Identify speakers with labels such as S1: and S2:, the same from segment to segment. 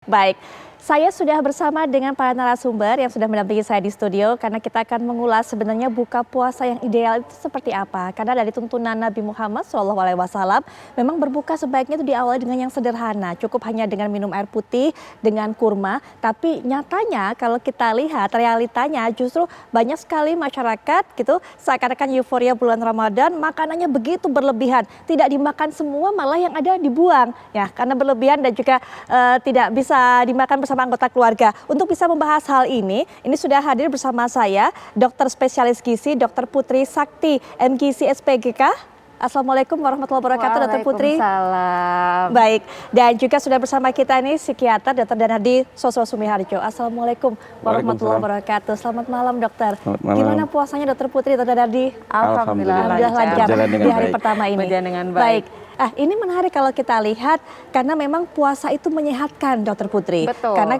S1: Baik, saya sudah bersama dengan para narasumber yang sudah mendampingi saya di studio karena kita akan mengulas sebenarnya buka puasa yang ideal itu seperti apa. Karena dari tuntunan Nabi Muhammad SAW memang berbuka sebaiknya itu diawali dengan yang sederhana, cukup hanya dengan minum air putih, dengan kurma. Tapi nyatanya kalau kita lihat realitanya justru banyak sekali masyarakat gitu seakan-akan euforia bulan Ramadan makanannya begitu berlebihan, tidak dimakan semua malah yang ada dibuang ya karena berlebihan dan juga tidak bisa dimakan bersama anggota keluarga. Untuk bisa membahas hal ini sudah hadir bersama saya dokter spesialis gizi Dr. Putri Sakti MGisi SPGK. Assalamualaikum warahmatullahi wabarakatuh, Dr. Putri.
S2: Waalaikumsalam.
S1: Baik, dan juga sudah bersama kita nih psikiater Dr. Danardi Sosro Sumiharjo. Assalamualaikum warahmatullahi wabarakatuh. Selamat malam, dokter.
S3: Selamat malam.
S1: Gimana puasanya, Dr. Putri, Dr. Danardi?
S3: Alhamdulillah
S1: lancar di hari
S3: baik.
S1: pertama ini.
S2: Berjalan dengan baik.
S1: Ini menarik kalau kita lihat karena memang puasa itu menyehatkan, Dr. Putri.
S2: Betul.
S1: Karena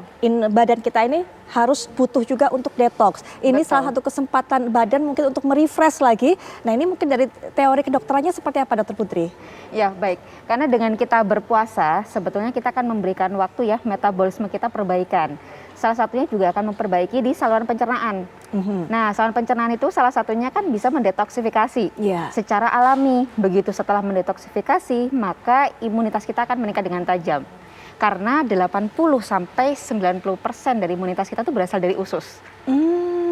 S1: badan kita ini harus butuh juga untuk detox. Ini
S2: Betul.
S1: salah satu kesempatan badan mungkin untuk merefresh lagi. Nah, ini mungkin dari teori kedokterannya seperti apa, Dr. Putri?
S2: Ya, baik. Karena dengan kita berpuasa, sebetulnya kita akan memberikan waktu ya metabolisme kita perbaikan. Salah satunya juga akan memperbaiki di saluran pencernaan. Nah, saluran pencernaan itu salah satunya kan bisa mendetoksifikasi secara alami. Begitu setelah mendetoksifikasi, maka imunitas kita akan meningkat dengan tajam. Karena 80-90% dari imunitas kita itu berasal dari usus.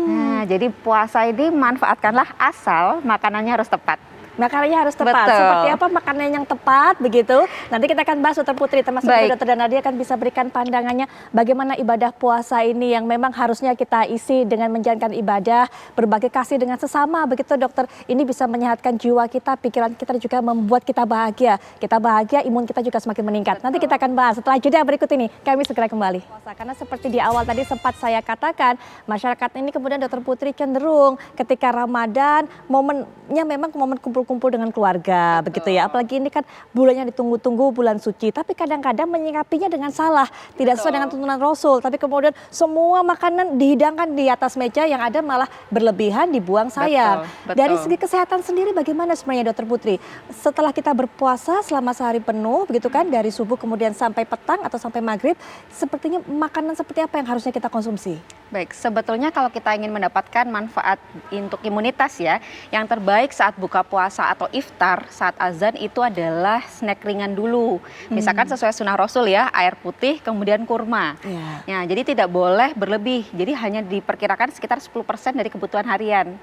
S2: Nah, jadi puasa ini manfaatkanlah asal makanannya harus tepat.
S1: Makanannya harus tepat.
S2: Betul.
S1: Seperti apa makanan yang tepat begitu? Nanti kita akan bahas, Dr. Putri, termasuk Dr. Danardi akan bisa berikan pandangannya bagaimana ibadah puasa ini yang memang harusnya kita isi dengan menjalankan ibadah, berbagi kasih dengan sesama begitu, dokter. Ini bisa menyehatkan jiwa kita, pikiran kita, juga membuat kita bahagia. Kita bahagia, imun kita juga semakin meningkat. Nanti kita akan bahas setelah jeda berikut ini. Kami segera kembali. Karena seperti di awal tadi sempat saya katakan, masyarakat ini kemudian, Dr. Putri, cenderung ketika Ramadan momennya memang momen kumpul dengan keluarga. Begitu ya, apalagi ini kan bulannya ditunggu-tunggu, bulan suci, tapi kadang-kadang menyikapinya dengan salah, tidak sesuai dengan tuntunan Rasul, tapi kemudian semua makanan dihidangkan di atas meja, yang ada malah berlebihan, dibuang sayang.
S2: Betul.
S1: Dari segi kesehatan sendiri bagaimana sebenarnya, Dr. Putri? Setelah kita berpuasa selama sehari penuh begitu kan, dari subuh kemudian sampai petang atau sampai maghrib, sepertinya makanan seperti apa yang harusnya kita konsumsi?
S2: Baik, sebetulnya kalau kita ingin mendapatkan manfaat untuk imunitas ya, yang terbaik saat buka puasa atau iftar saat azan itu adalah snack ringan dulu. Misalkan sesuai sunnah Rasul ya, air putih kemudian kurma. Ya, jadi tidak boleh berlebih. Jadi hanya diperkirakan sekitar 10% dari kebutuhan harian.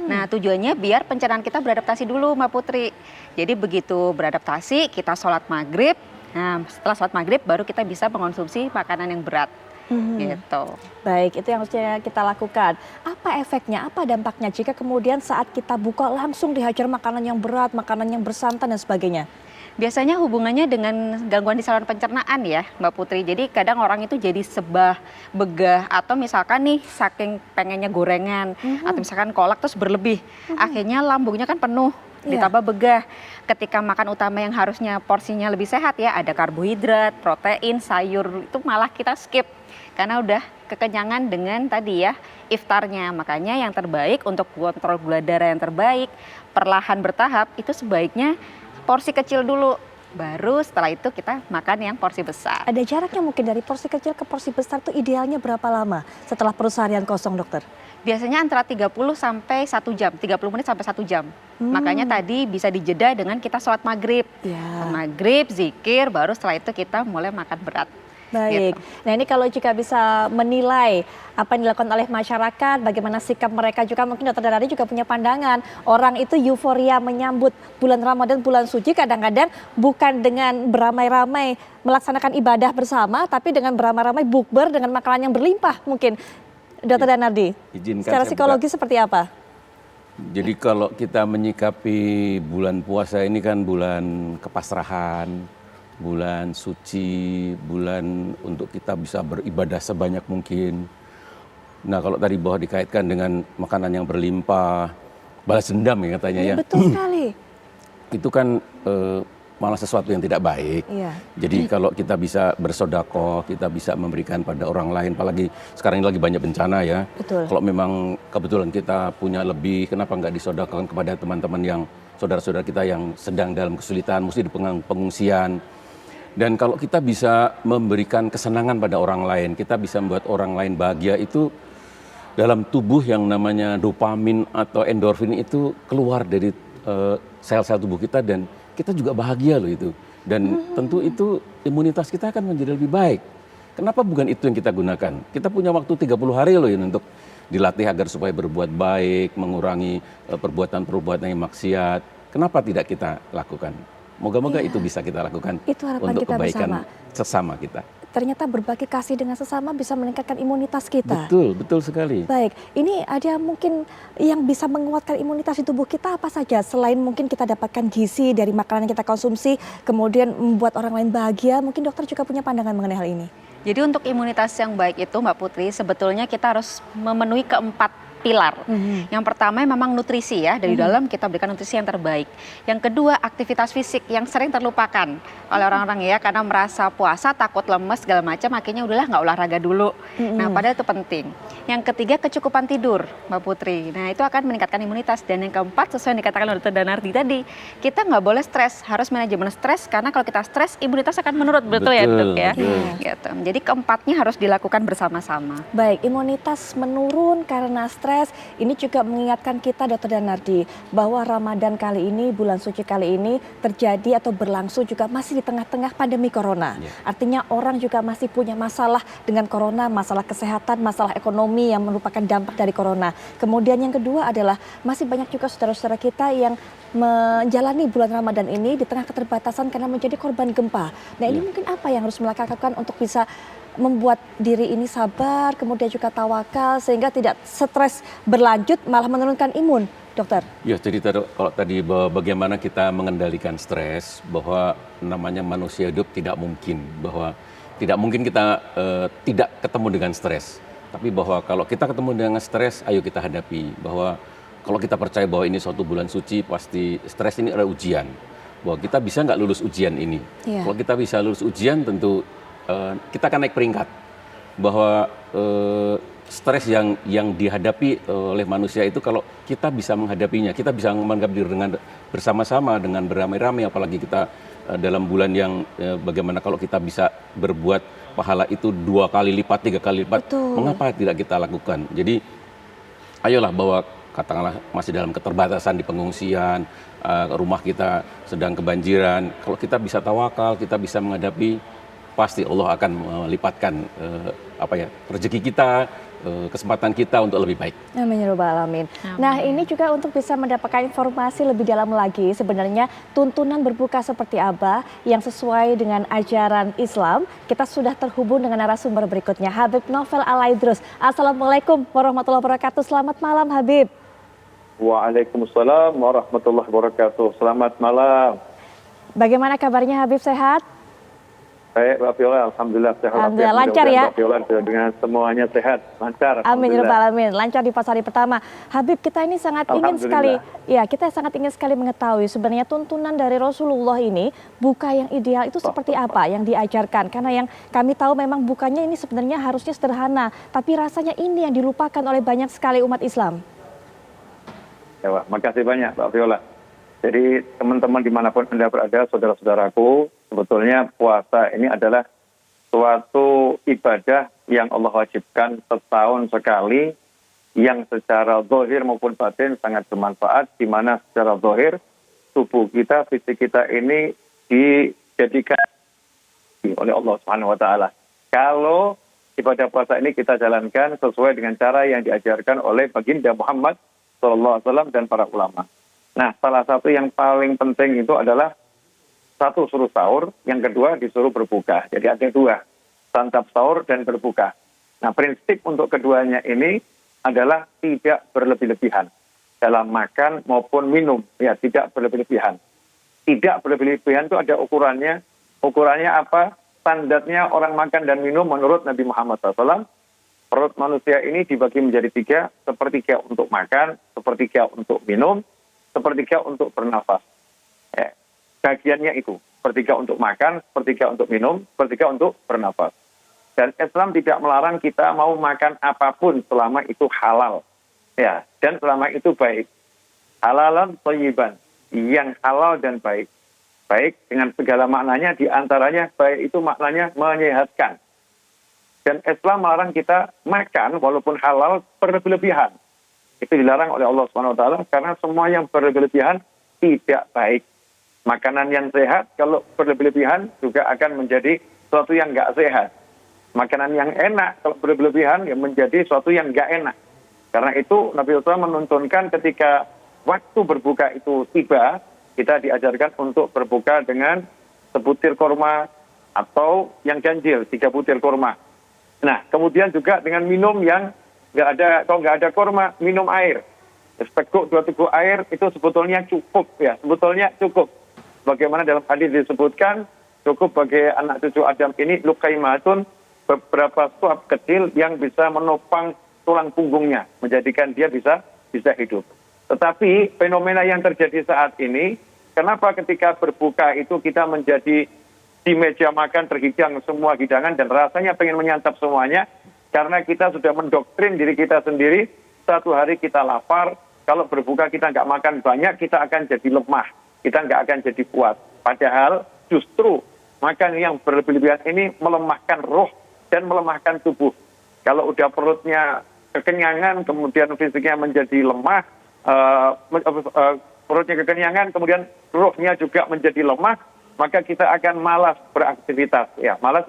S2: Nah, tujuannya biar pencernaan kita beradaptasi dulu, Mbak Putri. Jadi begitu beradaptasi, kita sholat maghrib. Nah, setelah sholat maghrib baru kita bisa mengonsumsi makanan yang berat. Gitu.
S1: Baik, itu yang harusnya kita lakukan. Apa efeknya, apa dampaknya jika kemudian saat kita buka langsung dihajar makanan yang berat, makanan yang bersantan dan sebagainya?
S2: Biasanya hubungannya dengan gangguan di saluran pencernaan ya, Mbak Putri. Jadi kadang orang itu jadi sebah, begah, atau misalkan nih saking pengennya gorengan, atau misalkan kolak terus berlebih. Akhirnya lambungnya kan penuh, ditambah begah. Ketika makan utama yang harusnya porsinya lebih sehat ya, ada karbohidrat, protein, sayur, itu malah kita skip. Karena udah kekenyangan dengan tadi ya iftarnya. Makanya yang terbaik untuk kontrol gula darah yang terbaik, perlahan bertahap, itu sebaiknya porsi kecil dulu. Baru setelah itu kita makan yang porsi besar.
S1: Ada jaraknya mungkin dari porsi kecil ke porsi besar itu idealnya berapa lama setelah perut seharian kosong, dokter?
S2: Biasanya antara 30 sampai 1 jam, 30 menit sampai 1 jam. Makanya tadi bisa dijeda dengan kita sholat maghrib. Maghrib, zikir, baru setelah itu kita mulai makan berat.
S1: Baik, nah ini kalau jika bisa menilai apa yang dilakukan oleh masyarakat, bagaimana sikap mereka juga, mungkin Dr. Danardi juga punya pandangan. Orang itu euforia menyambut bulan Ramadan, bulan suci, kadang-kadang bukan dengan beramai-ramai melaksanakan ibadah bersama, tapi dengan beramai-ramai bukber dengan makanan yang berlimpah mungkin. Dr. Danardi, secara psikologi seperti apa?
S3: Jadi kalau kita menyikapi bulan puasa ini kan bulan kepasrahan, bulan suci, bulan untuk kita bisa beribadah sebanyak mungkin. Nah, kalau tadi bahwa dikaitkan dengan makanan yang berlimpah, balas dendam ya katanya ya.
S1: Betul sekali.
S3: Itu kan malah sesuatu yang tidak baik. Jadi kalau kita bisa bersedekah, kita bisa memberikan pada orang lain, apalagi sekarang ini lagi banyak bencana ya. Kalau memang kebetulan kita punya lebih, kenapa nggak disedekahkan kepada teman-teman yang saudara-saudara kita yang sedang dalam kesulitan, mesti di pengungsian. Dan kalau kita bisa memberikan kesenangan pada orang lain, kita bisa membuat orang lain bahagia, itu dalam tubuh yang namanya dopamin atau endorfin itu keluar dari sel-sel tubuh kita dan kita juga bahagia loh itu. Dan tentu itu imunitas kita akan menjadi lebih baik. Kenapa bukan itu yang kita gunakan? Kita punya waktu 30 hari loh ini untuk dilatih agar supaya berbuat baik, mengurangi perbuatan-perbuatan yang maksiat. Kenapa tidak kita lakukan? Moga-moga itu bisa kita lakukan
S1: Itu harapan
S3: untuk
S1: kita
S3: kebaikan
S1: bersama.
S3: sesama kita.
S1: Ternyata berbagi kasih dengan sesama bisa meningkatkan imunitas kita.
S3: Betul, betul sekali.
S1: Baik, ini ada mungkin yang bisa menguatkan imunitas di tubuh kita apa saja? Selain mungkin kita dapatkan gizi dari makanan yang kita konsumsi, kemudian membuat orang lain bahagia, mungkin dokter juga punya pandangan mengenai hal ini.
S2: Jadi untuk imunitas yang baik itu Mbak Putri, sebetulnya kita harus memenuhi keempat pilar. Yang pertama memang nutrisi ya, dari dalam kita berikan nutrisi yang terbaik. Yang kedua aktivitas fisik yang sering terlupakan oleh orang-orang ya, karena merasa puasa takut lemes segala macam, akhirnya udahlah nggak olahraga dulu. Nah padahal itu penting. Yang ketiga kecukupan tidur Mbak Putri. Nah itu akan meningkatkan imunitas. Dan yang keempat sesuai yang dikatakan oleh Dr. Danardi tadi, kita nggak boleh stres, harus manajemen stres, karena kalau kita stres imunitas akan menurun, betul ya dok ya. Gitu. Jadi keempatnya harus dilakukan bersama-sama.
S1: Baik, imunitas menurun karena stres. Ini juga mengingatkan kita Dr. Danardi bahwa Ramadan kali ini, bulan suci kali ini terjadi atau berlangsung juga masih di tengah-tengah pandemi corona. Artinya orang juga masih punya masalah dengan corona, masalah kesehatan, masalah ekonomi yang merupakan dampak dari corona. Kemudian yang kedua adalah masih banyak juga saudara-saudara kita yang menjalani bulan Ramadan ini di tengah keterbatasan karena menjadi korban gempa. Nah ini mungkin apa yang harus mereka lakukan untuk bisa membuat diri ini sabar, kemudian juga tawakal sehingga tidak stres berlanjut malah menurunkan imun, dokter?
S3: Ya, jadi kalau tadi bagaimana kita mengendalikan stres, bahwa namanya manusia hidup tidak mungkin kita tidak ketemu dengan stres. Tapi bahwa kalau kita ketemu dengan stres, ayo kita hadapi. Bahwa kalau kita percaya bahwa ini suatu bulan suci, pasti stres ini adalah ujian. Bahwa kita bisa nggak lulus ujian ini. Kalau kita bisa lulus ujian, tentu kita akan naik peringkat. Bahwa stres yang dihadapi oleh manusia itu kalau kita bisa menghadapinya, kita bisa menghadapi dengan bersama-sama, dengan beramai-ramai, apalagi kita dalam bulan yang bagaimana kalau kita bisa berbuat pahala itu 2 kali lipat, 3 kali lipat, mengapa tidak kita lakukan? Jadi ayolah, bahwa katakanlah masih dalam keterbatasan di pengungsian, rumah kita sedang kebanjiran, kalau kita bisa tawakal, kita bisa menghadapi, pasti Allah akan melipatkan rezeki kita, kesempatan kita untuk lebih baik.
S1: Amin ya rabbal alamin. Nah ini juga untuk bisa mendapatkan informasi lebih dalam lagi, sebenarnya tuntunan berbuka seperti apa yang sesuai dengan ajaran Islam. Kita sudah terhubung dengan narasumber berikutnya, Habib Novel Al-Aidrus. Assalamualaikum warahmatullahi wabarakatuh. Selamat malam Habib.
S4: Waalaikumsalam warahmatullahi wabarakatuh. Selamat malam.
S1: Bagaimana kabarnya Habib, sehat?
S4: Baik, Mbak Viola, alhamdulillah sehat.
S1: Alhamdulillah lancar ya.
S4: Mbak Viola dengan semuanya sehat, lancar.
S1: Amin ya rabbal alamin, lancar di pas hari pertama. Habib, kita ini sangat ingin sekali, mengetahui sebenarnya tuntunan dari Rasulullah ini, buka yang ideal itu seperti apa yang diajarkan. Karena yang kami tahu memang bukanya ini sebenarnya harusnya sederhana, tapi rasanya ini yang dilupakan oleh banyak sekali umat Islam.
S4: Ya, makasih banyak Mbak Viola. Jadi teman-teman dimanapun Anda berada, saudara-saudaraku, sebetulnya puasa ini adalah suatu ibadah yang Allah wajibkan setahun sekali, yang secara zahir maupun batin sangat bermanfaat, di mana secara zahir tubuh kita, fisik kita ini dijadikan oleh Allah Subhanahu wa taala. Kalau ibadah puasa ini kita jalankan sesuai dengan cara yang diajarkan oleh baginda Muhammad SAW dan para ulama. Nah, salah satu yang paling penting itu adalah satu, suruh sahur, yang kedua disuruh berbuka. Jadi ada 2, santap sahur dan berbuka. Nah, prinsip untuk keduanya ini adalah tidak berlebih-lebihan dalam makan maupun minum. Ya, tidak berlebih-lebihan. Tidak berlebih-lebihan itu ada ukurannya. Ukurannya apa? Standarnya orang makan dan minum menurut Nabi Muhammad SAW. Perut manusia ini dibagi menjadi 3, sepertiga untuk makan, sepertiga untuk minum, sepertiga untuk bernafas. Bagiannya itu, sepertiga untuk makan, sepertiga untuk minum, sepertiga untuk bernafas. Dan Islam tidak melarang kita mau makan apapun selama itu halal. Ya, dan selama itu baik. Halalan thayyiban, yang halal dan baik. Baik dengan segala maknanya, diantaranya baik itu maknanya menyehatkan. Dan Islam melarang kita makan walaupun halal berlebihan. Itu dilarang oleh Allah SWT karena semua yang berlebihan tidak baik. Makanan yang sehat kalau berlebihan juga akan menjadi sesuatu yang nggak sehat. Makanan yang enak kalau berlebihan ya menjadi sesuatu yang nggak enak. Karena itu Nabi SAW menuntunkan ketika waktu berbuka itu tiba, kita diajarkan untuk berbuka dengan sebutir kurma atau yang ganjil, 3 butir kurma. Nah, kemudian juga dengan minum yang kalau nggak ada kurma, minum air. Seteguk 2 teguk air itu sebetulnya cukup ya, sebetulnya cukup. Bagaimana dalam hadis disebutkan, cukup bagi anak cucu Adam ini lukaimatun, beberapa suap kecil yang bisa menopang tulang punggungnya, menjadikan dia bisa hidup. Tetapi fenomena yang terjadi saat ini, kenapa ketika berbuka itu kita menjadi di meja makan terhidang semua hidangan dan rasanya pengen menyantap semuanya, karena kita sudah mendoktrin diri kita sendiri, satu hari kita lapar, kalau berbuka kita nggak makan banyak, kita akan jadi lemah, kita nggak akan jadi kuat. Padahal justru makan yang berlebihan ini melemahkan roh dan melemahkan tubuh. Kalau udah perutnya kekenyangan, kemudian fisiknya menjadi lemah, perutnya kekenyangan, kemudian rohnya juga menjadi lemah, maka kita akan malas beraktivitas, ya, malas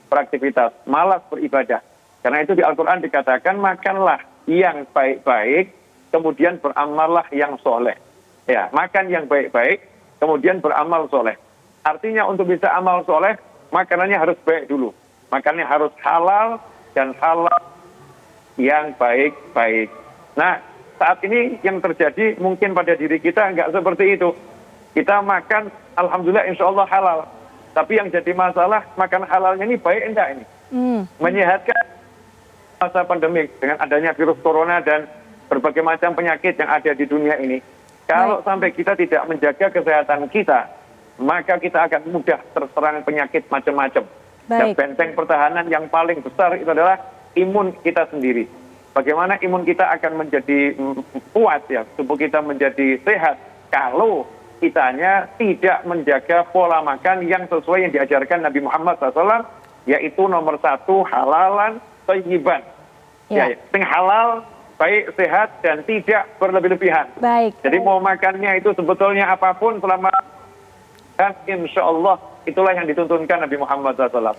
S4: beraktivitas, malas beribadah. Karena itu di Al-Quran dikatakan makanlah yang baik-baik, kemudian beramallah yang soleh. Ya, makan yang baik-baik, kemudian beramal soleh. Artinya untuk bisa amal soleh, makanannya harus baik dulu. Makannya harus halal dan halal yang baik-baik. Nah, saat ini yang terjadi mungkin pada diri kita nggak seperti itu. Kita makan, alhamdulillah insya Allah halal. Tapi yang jadi masalah, makan halalnya ini baik enggak ini? Menyehatkan masa pandemik dengan adanya virus corona dan berbagai macam penyakit yang ada di dunia ini. Kalau sampai kita tidak menjaga kesehatan kita, maka kita akan mudah terserang penyakit macam-macam. Dan benteng pertahanan yang paling besar itu adalah imun kita sendiri. Bagaimana imun kita akan menjadi kuat ya, tubuh kita menjadi sehat kalau kitanya tidak menjaga pola makan yang sesuai yang diajarkan Nabi Muhammad SAW, yaitu nomor 1 halalan thayyiban. Ya, yang halal, baik, sehat dan tidak berlebihan. Jadi mau makannya itu sebetulnya apapun selama dan insya Allah itulah yang dituntunkan Nabi Muhammad SAW.